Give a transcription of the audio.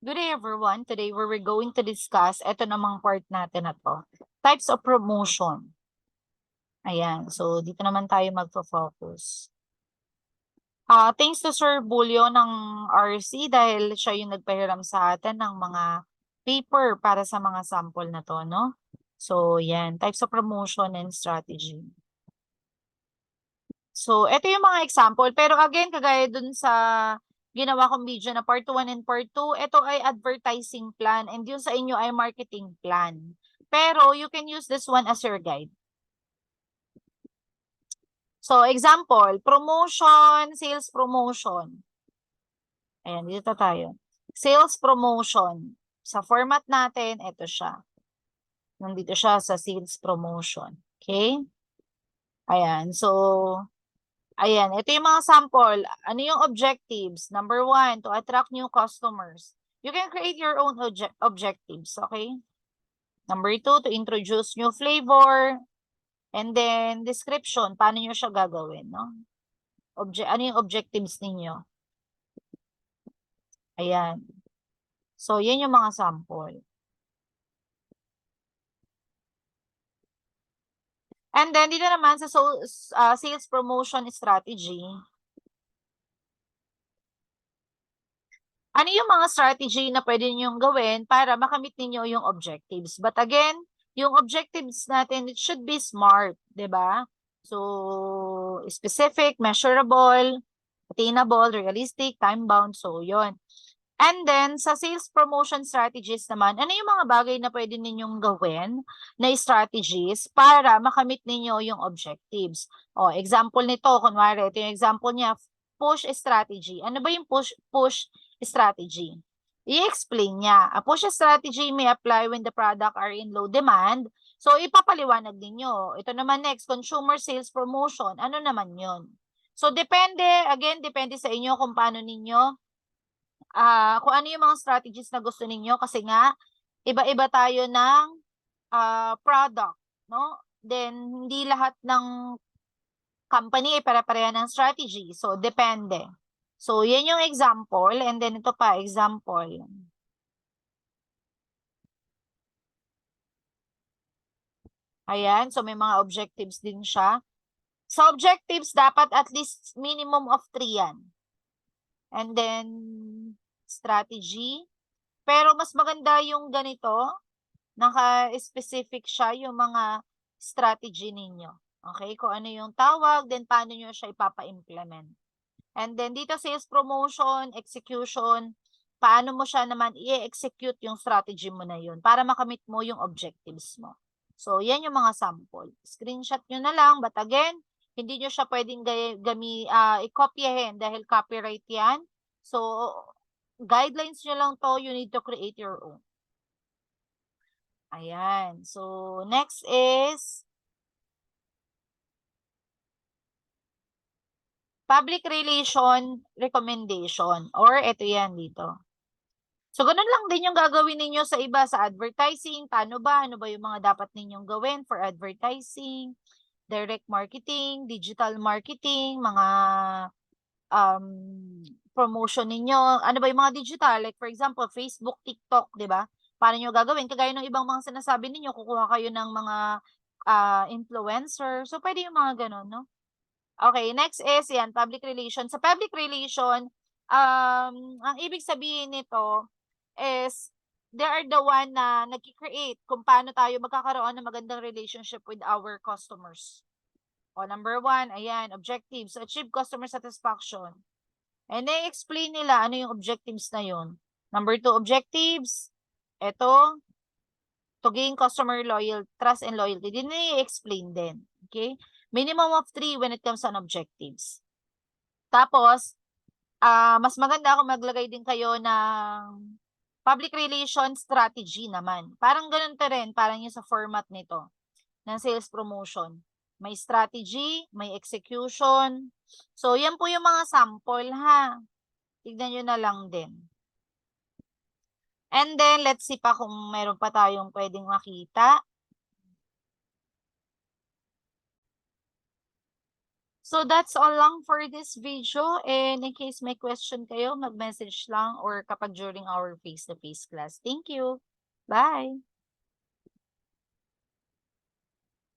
Good day everyone. Today we're going to discuss ito namang part natin na to. Types of promotion. Ayan. So, dito naman tayo magfo-focus. Thanks to Sir Bulyo ng RC dahil siya yung nagpahiram sa atin ng mga paper para sa mga sample na to, no? So, yan. Types of promotion and strategy. So, ito yung mga example. Pero again, kagaya dun sa ginawa kong video na part 1 and part 2, ito ay advertising plan and yung sa inyo ay marketing plan. Pero you can use this one as your guide. So, example, promotion, sales promotion. Ayan, dito tayo. Sales promotion. Sa format natin, ito siya. Nandito siya sa sales promotion. Okay? Ayan, so ayan, ito yung mga sample. Ano yung objectives? Number 1, to attract new customers. You can create your own objectives, okay? Number 2, to introduce new flavor. And then, description, paano nyo siya gagawin, no? Ano yung objectives ninyo? Ayan. So, yan yung mga sample. And then, dito naman sa sales promotion strategy, ano yung mga strategy na pwede ninyong gawin para makamit ninyo yung objectives? But again, yung objectives natin, it should be smart, di ba? So, specific, measurable, attainable, realistic, time-bound. So, yon. And then, sa sales promotion strategies naman, ano yung mga bagay na pwede ninyong gawin na strategies para makamit ninyo yung objectives? O, example nito, kunwari, ito yung example niya, push strategy. Ano ba yung push strategy? I-explain niya. A push strategy may apply when the product are in low demand. So, ipapaliwanag ninyo. Ito naman next, consumer sales promotion. Ano naman yun? So, depende, again, depende sa inyo kung paano ninyo kung ano yung mga strategies na gusto ninyo kasi nga iba-iba tayo ng product, no? Then hindi lahat ng company ay pare-pareha ng strategy. So depende. So yan yung example and then ito pa example. Ayan, so may mga objectives din siya. Sa objectives dapat at least minimum of 3 yan. And then strategy. Pero mas maganda yung ganito, naka-specific siya yung mga strategy ninyo. Okay? Kung ano yung tawag, then paano nyo siya ipapa-implement. And then dito sales promotion, execution, paano mo siya naman i-execute yung strategy mo na yun para makamit mo yung objectives mo. So, yan yung mga sample. Screenshot nyo na lang, but again, hindi nyo siya pwedeng i-copyahin dahil copyright yan. So, guidelines nyo lang to, you need to create your own. Ayan. So, next is public relation recommendation or ito yan dito. So, ganun lang din yung gagawin ninyo sa iba sa advertising. Paano ba? Ano ba yung mga dapat ninyong gawin for advertising, direct marketing, digital marketing, mga promotion ninyo. Ano ba yung mga digital? Like for example, Facebook, TikTok, di ba? Paano nyo gagawin? Kagaya ng ibang mga sinasabi ninyo, kukuha kayo ng mga influencer. So, pwede yung mga ganun, no? Okay, next is yan, public relation. Sa public relation, ang ibig sabihin nito is they are the one na nag-create kung paano tayo magkakaroon ng magandang relationship with our customers. O, number 1, ayan, objectives, achieve customer satisfaction. And explain nila ano yung objectives na yun. Number 2, objectives, ito, to gain customer trust and loyalty. Din i-explain din. Okay? Minimum of 3 when it comes on objectives. Tapos, mas maganda kung maglagay din kayo ng public relations strategy naman. Parang ganun pa rin, parang yung sa format nito, ng sales promotion. May strategy, may execution. So, yan po yung mga sample, ha? Tignan nyo na lang din. And then, let's see pa kung meron pa tayong pwedeng makita. So that's all lang for this video, and in case may question kayo, mag-message lang or kapag during our face-to-face class. Thank you. Bye.